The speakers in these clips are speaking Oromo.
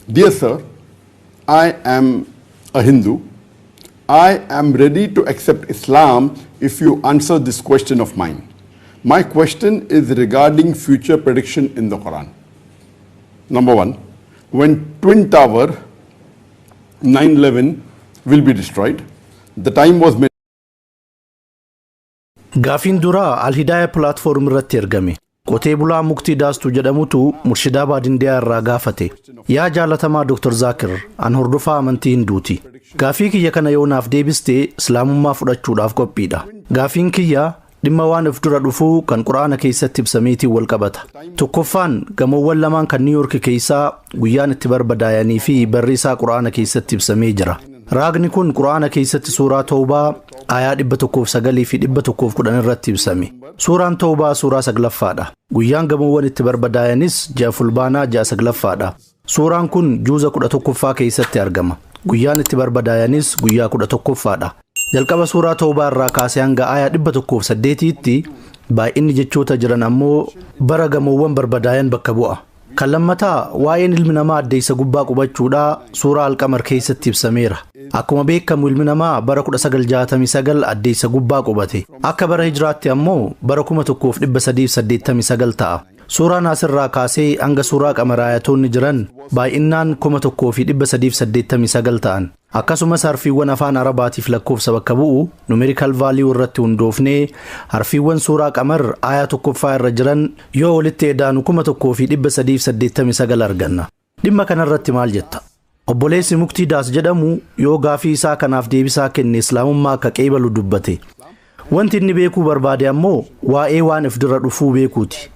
Dear sir, I am a Hindu. I am ready to accept Islam if you answer this question of mine. My question is regarding future prediction in the Quran. Number one, when Twin Tower 9/11 will be destroyed, the time was made. Gaafiin duraa Al-Hidaaya pilaatfoormii irratti ergame. Qotee bulaa muktii daastuu jedhamutu Murshidaa Baadindiyaa irraa gaafate. Yaa jaalatamaa Dr. Zaakir, an hordofaa amantii Hinduuti. Gaafii kiyya kana yoo naaf deebistee Islaamummaa fudhachuudhaaf qophiidha. Gaafiin kiyya dhimma waan of dura dhufuu kan Quraana keessatti ibsameetiin wal qabata. Tokkoffaan gamoowwan lamaan kan New York keessaa guyyaan itti barbadaayanii fi barri isaa Quraana keessatti ibsamee jira. Raagni kun Quraana keessatti suuraa Tawbaa aayaa 109 fi 110 irratti ibsame. Suuraan Tawbaa suuraa 9ffaadha. Guyyaan gamoowwan itti barbadaayanis ji'a fulbaanaa ji'a 9ffaadha. Suuraan kun juuza 11ffaa keessatti argama. Guyyaan itti barbadaayanis guyyaa 11ffaadha. Jalqaba suuraa Tawbaa irraa kaasee hanga aayaa 108tti baay'inni jechoota jiran ammoo bara gamoowwan barbadaayan bakka bu'a. Kan lammataa waa'een ilmi namaa addeessa gubbaa qubachuudhaa suuraa Alqamar keessatti ibsameera. Akkuma beekamu ilmi namaa bara 1969 addeessa gubbaa qubate. Akka bara hijraatti ammoo bara 1389 ta'a. Suuraan asirraa kaasee hanga suuraa qamar aayatoonni jiran baay'inaan 1389 ta'an. Akkasumas harfiiwwan afaan Arabaatiif lakkoofsa bakka bu'u numerical value irratti hundoofnee harfiiwwan suuraa qamar aayaa 1ffaa irra jiran yoo walitti edaanu 1389 arganna. Dhimma kanarratti maal jetta? Obboleessi Muktii Daas jedhamu yoo gaafii isaa kanaaf deebisaa kenne Islaamummaa akka qeebalu dubbate. Wanti inni beekuu barbaade ammoo waa'ee waan if dura dhufuu beekuuti.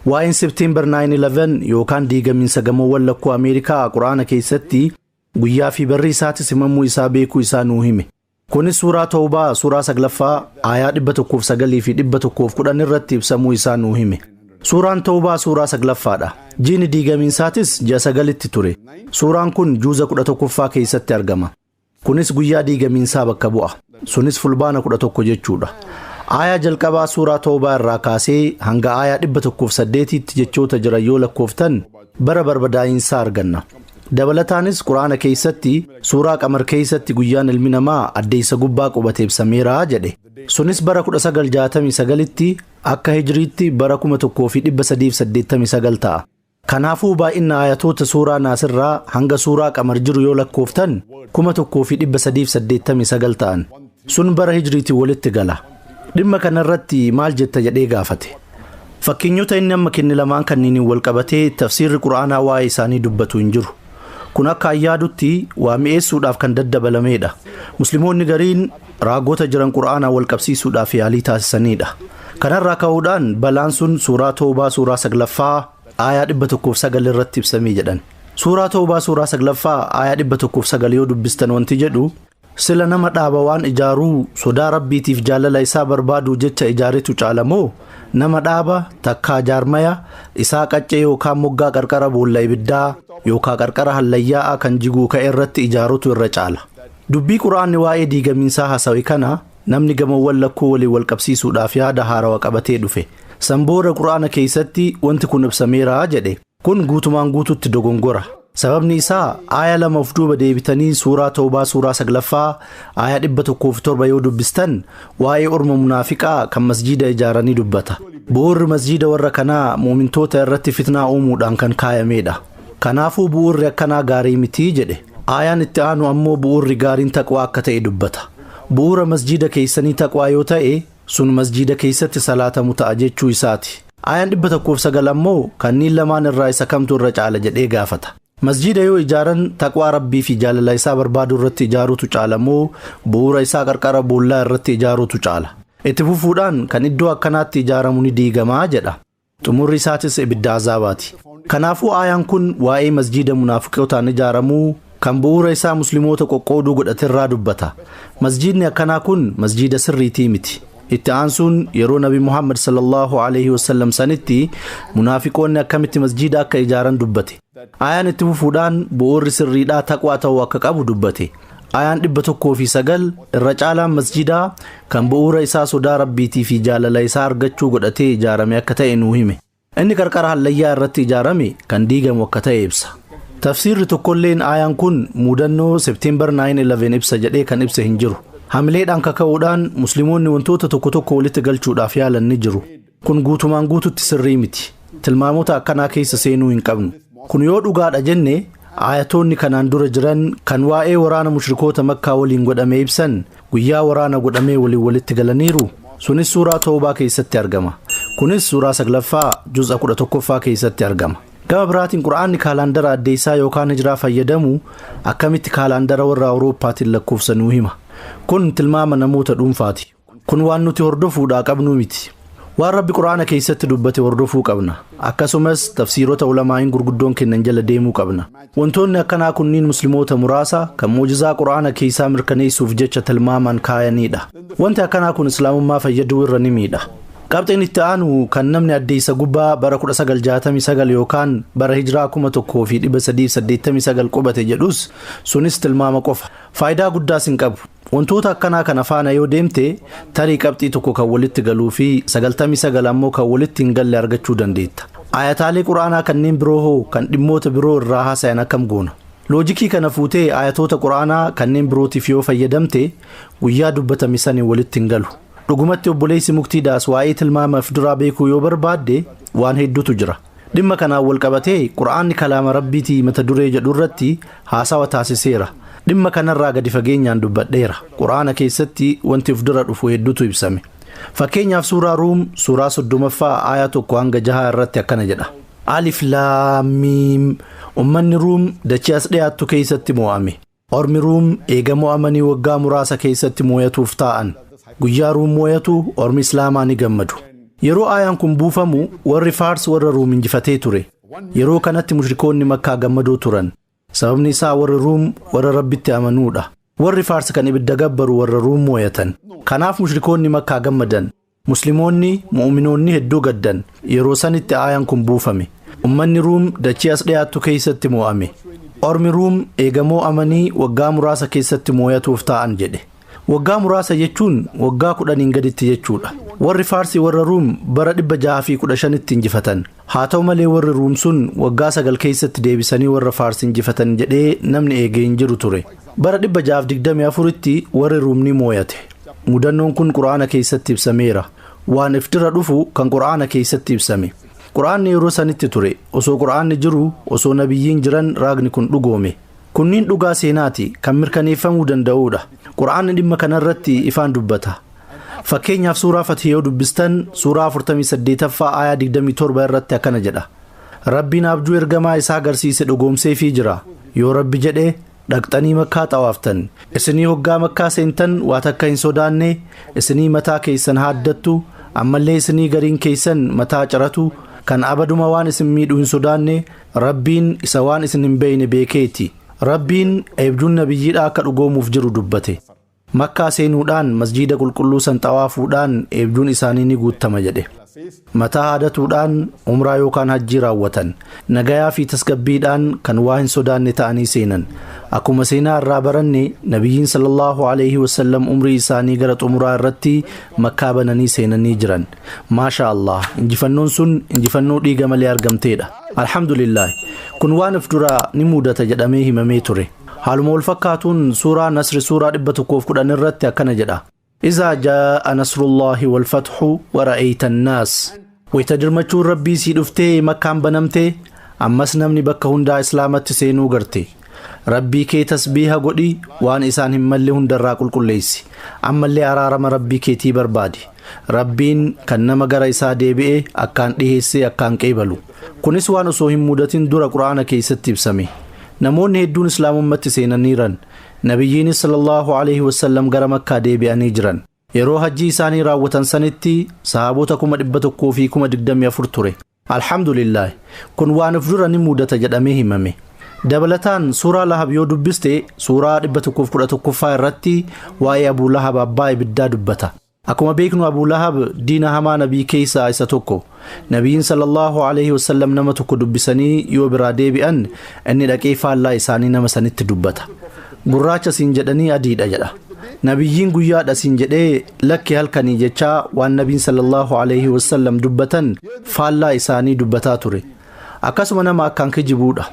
Waa'een September 9/11 yookaan diigamiinsa gamoowwan lakkuu Ameerikaa Quraana keessatti guyyaa fi barri isaatis himamuu isaa beekuu isaa nuu hime. Kunis suuraa Tawbaa suuraa 9ffaa aayaa 109 fi 110 irratti ibsamuu isaa nuu hime. Suuraan Tawbaa suuraa 9ffaadha. Jiini diigamiinsaatis ji'a 9tti ture. Suuraan kun juuza 11ffaa keessatti argama. Kunis guyyaa diigamiinsaa bakka bu'a. Sunis fulbaana 11 jechuudha. Aayaa jalqabaa suuraa Tawbaa irraa kaasee hanga aayaa 108tti jechoota jiran yoo lakkooftan bara barbadaa'insaa arganna. Dabalataanis Quraana keessatti suuraa qamar keessatti guyyaan ilmi namaa addeessa gubbaa qubate ibsameera jedhe. Sunis bara 1969tti akka hijriitti bara 1389 ta'a. Kanaafuu baay'ina aayatoota suuraa Naasirraa hanga suuraa qamar jiru yoo lakkooftan 1389 ta'an. Sun bara hijriitti walitti gala. Dhimma kanarratti maal jetta jedhee gaafate. Fakkeenyota inni amma kenne lamaan kanniiniin wal qabatee tafsiirri Quraanaa waa'ee isaanii dubbatu hin jiru. Kun akka yaadutti waa mi'eessuudhaaf kan daddabalameedha. Musliimoonni gariin raagota jiran Quraanaa wal qabsiisuudhaaf yaalii taasisanidha. Kanarraa ka'uudhaan balaan sun suuraa Tawbaa suuraa 9ffaa aayaa 109 irratti ibsamee jedhan. Suuraa Tawbaa suuraa 9ffaa aayaa 109 yoo dubbistan wanti jedhu sila nama dhaaba waan ijaaruu sodaa rabbiitiif jaalala isaa barbaadu jecha ijaaretu caalamoo nama dhaaba takkaa jaarmaya isaa qaccee yookaan moggaa qarqara boolla ibiddaa yookaan qarqara hallayyaa kan jiguu ka'e irratti ijaarutu irra caala. Dubbii Quraanni waa'ee diigamiinsaa haasawee kana namni gamoowwan lakkuu waliin wal qabsiisuudhaaf yaada haarawaa qabatee dhufe. Sanboora Quraana keessatti wanti kun ibsameera jedhe. Kun guutumaan guututti dogongora. Sababni isaa aayaa 2 of duuba deebitanii suuraa Tawbaa suuraa 9ffaa aayaa 107 yoo dubbistan waa'ee orma munaafiqaa kan masjiida ijaaranii dubbata. Bu'uurri masjiida warra kanaa muumintoota irratti fitnaa uumuudhaan kan kaayamedha. Kanaafuu bu'uurri akkanaa gaarii mitii jedhe. Aayaan itti aanu ammoo bu'uurri gaariin taqwaa akka ta'e dubbata. Bu'uura masjiida keessanii taqwaa yoo ta'e sun masjiida keessatti salaatamu ta'a jechuu isaati. Aayaan 109 ammoo kanniin lamaan irraa isa kamtu irra caala jedhee gaafata. Masjiida yoo ijaaran taqwaa rabbii fi jaalala isaa barbaadu irratti ijaaruutu caalamoo bu'uura isaa qarqara boollaa irratti ijaaruutu caala. Itti fufuudhaan kan iddoo akkanaatti ijaaramu ni diigamaa jedha. Xumurri isaatis ibidda azaabaati. Kanaafuu aayaan kun waa'ee masjiida munaafiqootaan ijaaramuu kan bu'uura isaa musliimoota qoqqooduu godhaterraa dubbata. Masjiidni akkanaa kun masjiida sirriitii miti. Itti aansuun yeroo Nabi Muhammad sallallahu alaihi wasallam sanitti munaafiqoonni akkamitti masjiida akka ijaaran dubbate. Aayaan itti fufuudhaan bu'uurri sirriidhaa taqwaa ta'uu akka qabu dubbate. Aayaan 109 irra caalaan masjiidaa kan bu'uura isaa sodaa rabbiitii fi jaalala isaa argachuu godhatee ijaarame akka ta'e nuu hime. Inni qarqara hallayyaa irratti ijaarame kan diigamu akka ta'e ibsa. Tafsiirri tokkolleen aayaan kun mudannoo September 9/11 ibsa jedhee kan ibsa hin jiru. Hamileedhaan kaka'uudhaan musliimoonni wantoota tokko tokko walitti galchuudhaaf yaalan ni jiru. Kun guutumaan guututti sirrii miti. Tilmaamota akkanaa keessa seenuu hin qabnu. Kun yoo dhugaadha jenne aayatoonni kanaan dura jiran kan waa'ee waraana mushrikoota Makkaa waliin godhamee ibsan guyyaa waraana godhamee walitti galaniiru. Sunis suuraa Toobaa keessatti argama. Kunis suuraa 9ffaa juz'a 11ffaa keessatti argama. Gama biraatiin Qur'aanni kaalaandara addeessaa yookaan hijiraa fayyadamu akkamitti kaalaandara warra Awurooppaatiin lakkoofsanuu hima. Kun tilmaama namoota dhuunfaati. Kun waan nuti hordofuudhaa qabnu miti. Waan Rabbi Qur'aana keessatti dubbate hordofuu qabna. Akkasumas tafsiirota ulamaa'iin gurguddoon kennan jala deemuu qabna. Wantoonni akkanaa kunniin musliimoota muraasa kan muujizaa Qur'aana keessaa mirkaneessuuf jecha tilmaamaan kaayanidha. Wanti akkanaa kun islaamummaa fayyaduu irra ni miidha. Qabxiin itti aanu kan namni addeessa gubbaa bara 1969 yookaan bara hijiraa 1389 qubate jedhus sunis tilmaama qofa. Faayidaa guddaas hin qabu. Wantoota akkanaa kana faana yoo deemte tarii qabxii tokko kan walitti galuu fi 99 ammoo kan walitti hin galle argachuu dandeetta. Ayataalee Qur'aanaa kanneen biroo hoo kan dhimmoota biroo irraa haasayan akkam goona. Loojikii kana fuutee ayatoota Qur'aanaa kanneen birootiif yoo fayyadamte guyyaa dubbatame sanii walitti hin galu. Dhugumatti obboleessi Muktiidaas waa'ee tilmaama fuduraa beekuu yoo barbaadde waan hedduutu jira. Dhimma kanaan wal qabatee Qur'aanni kalaama Rabbiitii mata duree jedhu irratti haasawa taasiseera. Dhimma kanarraa gadi fageenyaan dubbadheera. Qur'aana keessatti wanti fudura dhufu hedduutu ibsame. Fakkeenyaaf suuraa Ruum suuraa 30ffaa aayaa 1 hanga 6 irratti akkana jedha. Alif Laam Miim. Ummanni Ruum dachee as dhiyaattu keessatti mo'ame. Ormi Ruum eega mo'amanii waggaa muraasa keessatti mo'atuuf taa'an. Guyyaa Ruum mo'atu ormi Islaamaa ni gammadu. Yeroo aayaan kun buufamu warri Faars warra Ruum injifatee ture. Yeroo kanatti mushrikoonni Makkaa gammadoo turan. Sababni isaa warri Ruum warra Rabbitti amanuudha. Warri Faars kan ibidda gabbaru warra Ruum mo'atan. Kanaaf mushrikoonni Makkaa gammadan. Musliimoonni mu'minoonni hedduu gaddan. Yeroo sanitti aayaan kun buufame. Ummanni Ruum dachee as dhiyaattu keessatti mo'ame. Ormi Ruum eegamoo amanii waggaa muraasa keessatti mo'atuuf taa'an jedhe. Waggaa muraasa jechuun waggaa 10 gaditti jechuudha. Warri Faarsii warra Ruum bara 615tti injifatan. Haa ta'u malee warri Ruum sun waggaa 9 keessatti deebisanii warra Faarsii injifatan jedhee namni eegee hin jiru ture. Bara 624tti warri Ruum ni mo'ate. Mudannoon kun Qur'aana keessatti ibsameera. Waan iftira dhufu kan Qur'aana keessatti ibsame. Qur'aanni yeroo sanitti ture. Osoo Qur'aanni jiru, osoo nabiyyiin jiran raagni kun dhugoome. Kunniin dhugaa seenaati kan mirkaneeffamuu danda'uudha. Qur'aanni dhimma kanarratti ifaan dubbata. Fakkeenyaaf suuraa Fatihii yoo dubbistan suuraa 48ffaa aayaa 27 irratti akkana jedha. Rabbiin abjuu ergamaa isaa agarsiise dhugoomseefii jira. Yoo Rabbi jedhee dhaqxanii Makkaa xawaaftan. Isinii hoggaa Makkaa seentan waa takka hin sodaanne, isinii mataa keessan haaddattu, ammallee isinii gariin keessan mataa caratu, kan abaduma waan isin miidhu hin sodaanne, Rabbiin isa waan isin hin beeyne beekeeti. Rabbiin eebjuun nabiyyiidhaa akka dhugoomuuf jiru dubbate. Makkaa seenuudhaan masjiida qulqulluu san xawaafuudhaan eebjuun isaanii ni guutama jedhe. Mataa haadatuudhaan umraa yookaan hajjii raawwatan. Nagayaa fi tasgabbiidhaan kan waa hin sodaanne ta'anii seenan. Akkuma seenaa irraa baranne nabiyyiin sallallahu alaihi wasallam umrii isaanii gara xumuraa irratti Makkaa bananii seenanii jiran. Maasha Allah, injifannoon sun injifannoo dhiiga malee argamteedha. Alhamdulillah. Kun waan ifduraa ni mudata jedhamee himamee ture. Haaluma wal fakkaatuun suuraa Nasri suuraa 110 irratti akkana jedha. Izaa jaa'a nasrullaahi wal fathu wa ra'ayta an-naas. Wayita dirmachuun Rabbii sii dhuftee Makkaan banamtee ammas namni bakka hundaa Islaamatti seenuu garte. Rabbii kee tasbiiha godhi waan isaan hin malle hundarraa qulqulleessi. Ammallee araarama Rabbii keetii barbaadi. Rabbiin kan nama gara isaa deebi'ee akkaan dhiheessee akkaan qeebalu. Kunis waan osoo hin mudatin dura Qur'aana keessatti ibsame. Namoonni hedduun Islaamummatti seenaniiran. Nabiyyiinis sallallahu alaihi wasallam gara Makkaa deebi'anii jiran. Yeroo hajjii isaanii raawwatan sanitti sahaabota 100 fi 24 ture. Alhamdulillah. Kun waan ifdura ni mudata jedhamee himame. Dabalataan suuraa Lahab yoo dubbiste suuraa 111ffaa irratti waa'ee Abuu Lahab abbaa ibiddaa dubbata. Akkuma beeknu Abuu Lahab diina hamaa nabii keessaa isa tokko. Nabiyyiin sallallahu alaihi wasallam nama tokko dubbisanii yoo biraa deebi'an inni dhaqee faallaa isaanii nama sanitti dubbata. Gurraacha siin jedhanii adiidha jedha. Nabiyyiin guyyaadha siin jedhee lakki halkanii jechaa waan nabiin sallallahu alaihi wasallam dubbatan faallaa isaanii dubbataa ture. Akkasuma nama akkaan kijibuudha.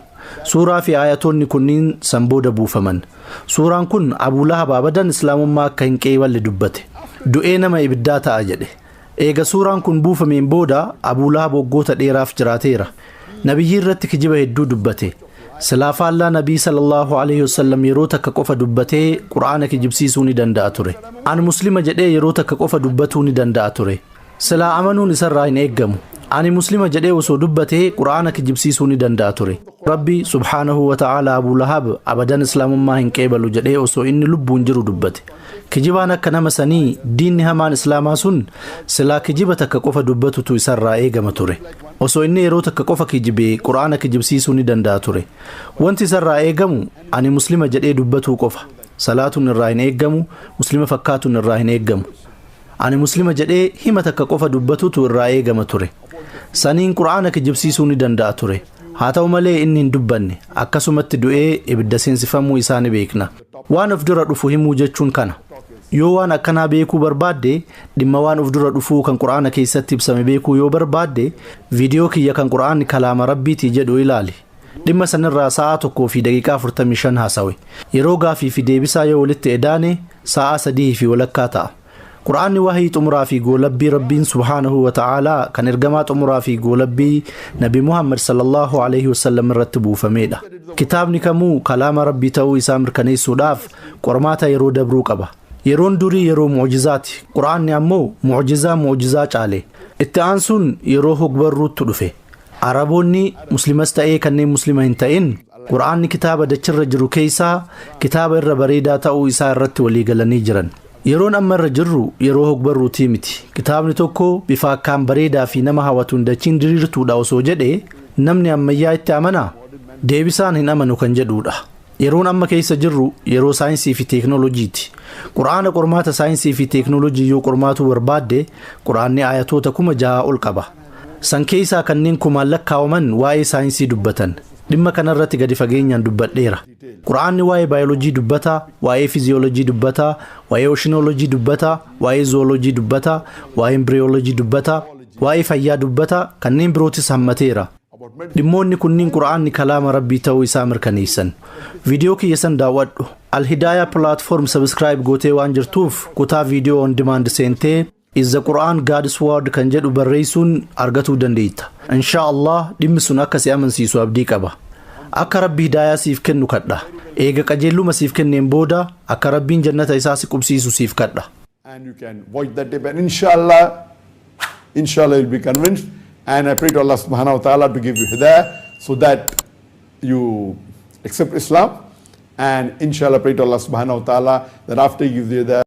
Suuraa fi ayatoonni kunniin san booda buufaman. Suuraan kun Abuu Lahab abadan islaamummaa akka hin qeeballe dubbate. Du'ee nama ibiddaa ta'a jedhe. Eega suuraan kun buufameen booda Abuu Lahab waggoota dheeraaf jiraateera. Nabiyyi irratti kijiba hedduu dubbate. Silaafa Allah Nabii sallallahu alaihi wasallam yeroo takka qofa dubbatee Qur'aana kijibsiisuu ni danda'a ture. Ani muslima jedhee yeroo takka qofa dubbatuu ni danda'a ture. Silaa amanuun isarraa hin eeggamu. Ani muslima jedhee osoo dubbatee Qur'aana kijibsiisuu ni danda'a ture. Rabbi subhaanahu wa ta'ala Abuu Lahab abadan islaamummaa hin qeebalu jedhee osoo inni lubbuun jiru dubbate. Kijibaan akka nama sanii diinni hamaan islaamaa sun silaa kijiba takka qofa dubbatutu isarraa eegama ture. Osoo inni yeroo takka qofa kijibee Qur'aana kijibsiisuu ni danda'a ture. Wanti isarraa eegamu ani muslima jedhee dubbatuu qofa. Salaatuun irraa hin eeggamu, muslima fakkaatuun irraa hin eeggamu. Ani muslima jedhee hima takka qofa dubbatutu irraa eegama ture. Saniin Qur'aana kijibsiisuu ni danda'a ture. Haa ta'u malee inni hin dubbanne akkasumatti du'ee ibidda seensifamuu isaa ni beekna. Waan of dura dhufu himuu jechuun kana. Yoo waan akkanaa beekuu barbaadde dhimma waan of dura dhufuu kan Qur'aana keessatti ibsame beekuu yoo barbaadde viidiyoo kiyya kan Qur'aanni kalaama Rabbiiti jedhu ilaali. Dhimma sanirraa sa'aa 1 fi daqiiqaa 45 haasawe. Yeroo gaafii fi deebisaa yoo walitti edaane sa'aa 3 fi walakkaa ta'a. Qur'aanni wahii xumuraa fi goolabbii Rabbiin subhaanahu wa ta'aalaa kan ergamaa xumuraa fi goolabbii Nabi Muhammad sallallahu alaihi wasallam irratti buufameedha. Kitaabni kamuu kalaama Rabbii ta'uu isaa mirkaneessuudhaaf qormaata yeroo dabruu qaba. Yeroon durii yeroo mu'jizaati. Qur'aanni ammoo mu'jizaa caale. Itti aansuun yeroo hogbarruutti dhufe. Araboonni muslimas ta'ee kanneen muslima hin ta'in Qur'aanni kitaaba dachirra jiru keessaa kitaaba irra bareedaa ta'uu isaa irratti walii galanii jiran. Yeroon amma irra jirru yeroo hogbarruutii miti. Kitaabni tokko bifa akkaan bareedaa fi nama hawwatuun dachiin diriirtuudha osoo jedhee namni ammayyaa itti amanaa? Deebisaan hin amanu kan jedhuudha. Yeroon amma keessa jirru yeroo saayinsii fi teeknooloojiiti. Qur'aana qormaata saayinsii fi teeknooloojii yoo qormaatuu barbaadde Qur'aanni ayatoota 6,000 ol qaba. San keessaa kanneen kumaan lakkaa'aman waa'ee saayinsii dubbatan. Dhimma kanarratti gadi fageenyaan dubbadheera. Qur'aanni waa'ee baayoloojii dubbata, waa'ee fiiziyooloojii dubbata, waa'ee ooshiinooloojii dubbata, waa'ee zooloojii dubbata, waa'ee imbriyooloojii dubbata, waa'ee fayyaa dubbata, kanneen birootis hammateera. Dhimmoonni kunniin Qur'aanni kalaama Rabbii ta'uu isaa mirkaneessan. Viidiyoo kiyya san daawwadhu. Al-Hidaaya platform subscribe gootee waan jirtuuf kutaa viidiyoo on demand seentee Is the Quran God's Word kan jedhu barreessuun argatuu dandeetta. Insha Allah dhimmi sun akka si amansiisu abdii qaba. Akka Rabbi hidaayaa siif kennu kadha. Eega qajeelluma siif kenneen booda akka Rabbiin jannata isaa si qubsiisu siif kadha. And you can watch that tape and inshallah you'll be convinced. And I pray to Allah subhanahu wa ta'ala to give you hidayah so that you accept Islam. And inshallah pray to Allah subhanahu wa ta'ala that after you give the hidayah